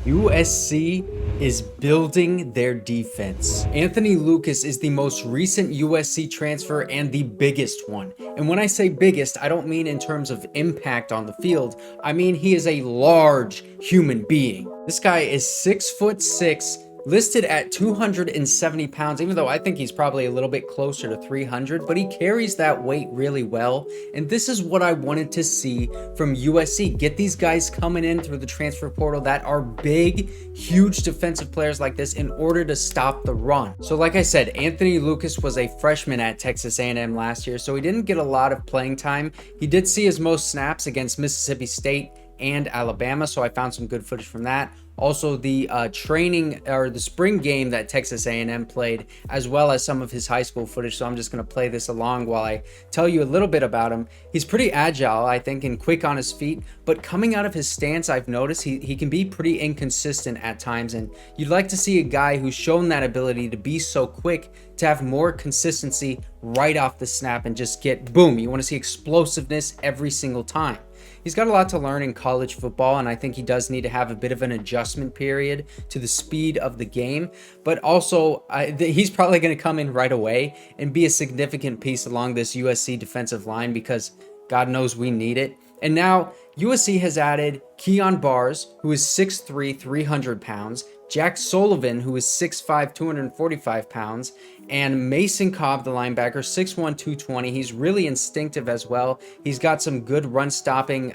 USC is building their defense. Anthony Lucas is the most recent USC transfer and the biggest one. And when I say biggest, I don't mean in terms of impact on the field. I mean he is a large human being. This guy is 6'6", listed at 270 pounds, even though I think he's probably a little bit closer to 300, but he carries that weight really well. And this is what I wanted to see from USC. Get these guys coming in through the transfer portal that are big, huge defensive players like this in order to stop the run. So like I said, Anthony Lucas was a freshman at Texas A&M last year, so he didn't get a lot of playing time. He did see his most snaps against Mississippi State and Alabama, so I found some good footage from that. Also, the training or the spring game that Texas A&M played, as well as some of his high school footage. So I'm just going to play this along while I tell you a little bit about him. He's pretty agile, I think, and quick on his feet, but coming out of his stance, I've noticed he can be pretty inconsistent at times, and you'd like to see a guy who's shown that ability to be so quick to have more consistency right off the snap and just get boom. You want to see explosiveness every single time. He's got a lot to learn in college football, and I think he does need to have a bit of an adjustment period to the speed of the game, but also he's probably going to come in right away and be a significant piece along this USC defensive line because God knows we need it. And now USC has added Kyon Barrs, who is 6'3", 300 pounds, Jack Sullivan, who is 6'5", 245 pounds, and Mason Cobb, the linebacker, 6'1", 220. He's really instinctive as well. He's got some good run-stopping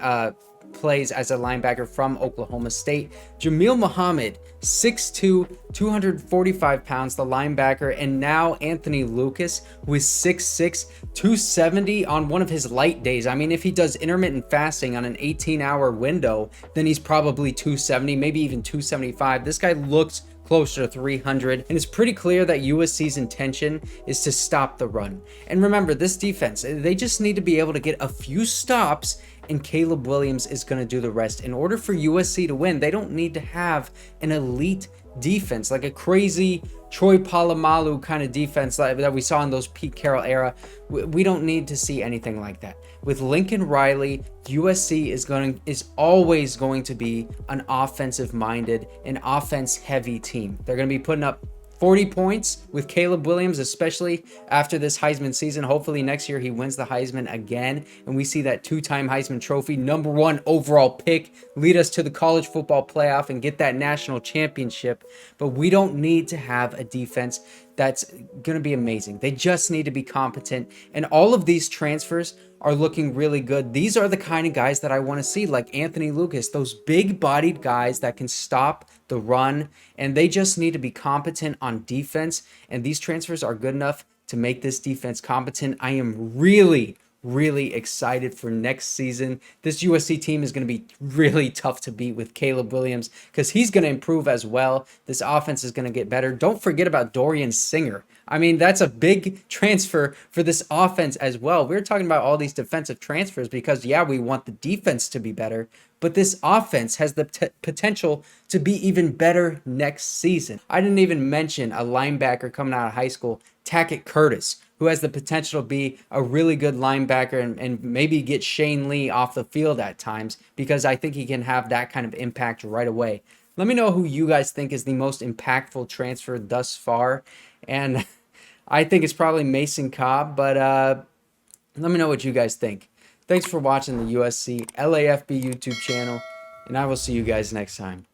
plays as a linebacker from Oklahoma State. Jamil Muhammad, 6'2", 245 pounds, the linebacker, and now Anthony Lucas, who is 6'6", 270 on one of his light days. I mean, if he does intermittent fasting on an 18-hour window, then he's probably 270, maybe even 275. This guy looks closer to 300, and it's pretty clear that USC's intention is to stop the run. And remember, this defense, they just need to be able to get a few stops, and Caleb Williams is going to do the rest. In order for USC to win, they don't need to have an elite defense like a crazy Troy Polamalu kind of defense that we saw in those Pete Carroll era. We don't need to see anything like that. With Lincoln Riley, USC is always going to be an offensive-minded and offense-heavy team. They're going to be putting up 40 points with Caleb Williams, especially after this Heisman season. Hopefully next year he wins the Heisman again, and we see that two-time Heisman Trophy, #1 overall pick, lead us to the college football playoff and get that national championship. But we don't need to have a defense that's going to be amazing. They just need to be competent, and all of these transfers are looking really good. These are the kind of guys that I want to see, like Anthony Lucas, those big-bodied guys that can stop the run, and they just need to be competent on defense, and these transfers are good enough to make this defense competent. I am really excited for next season. This USC team is going to be really tough to beat with Caleb Williams because he's going to improve as well. This offense is going to get better. Don't forget about Dorian Singer. I mean, that's a big transfer for this offense as well. We're talking about all these defensive transfers because, yeah, we want the defense to be better, but this offense has the potential to be even better next season. I didn't even mention a linebacker coming out of high school, Tackett Curtis, who has the potential to be a really good linebacker and maybe get Shane Lee off the field at times because I think he can have that kind of impact right away. Let me know who you guys think is the most impactful transfer thus far. And I think it's probably Mason Cobb, but let me know what you guys think. Thanks for watching the USC LAFB YouTube channel, and I will see you guys next time.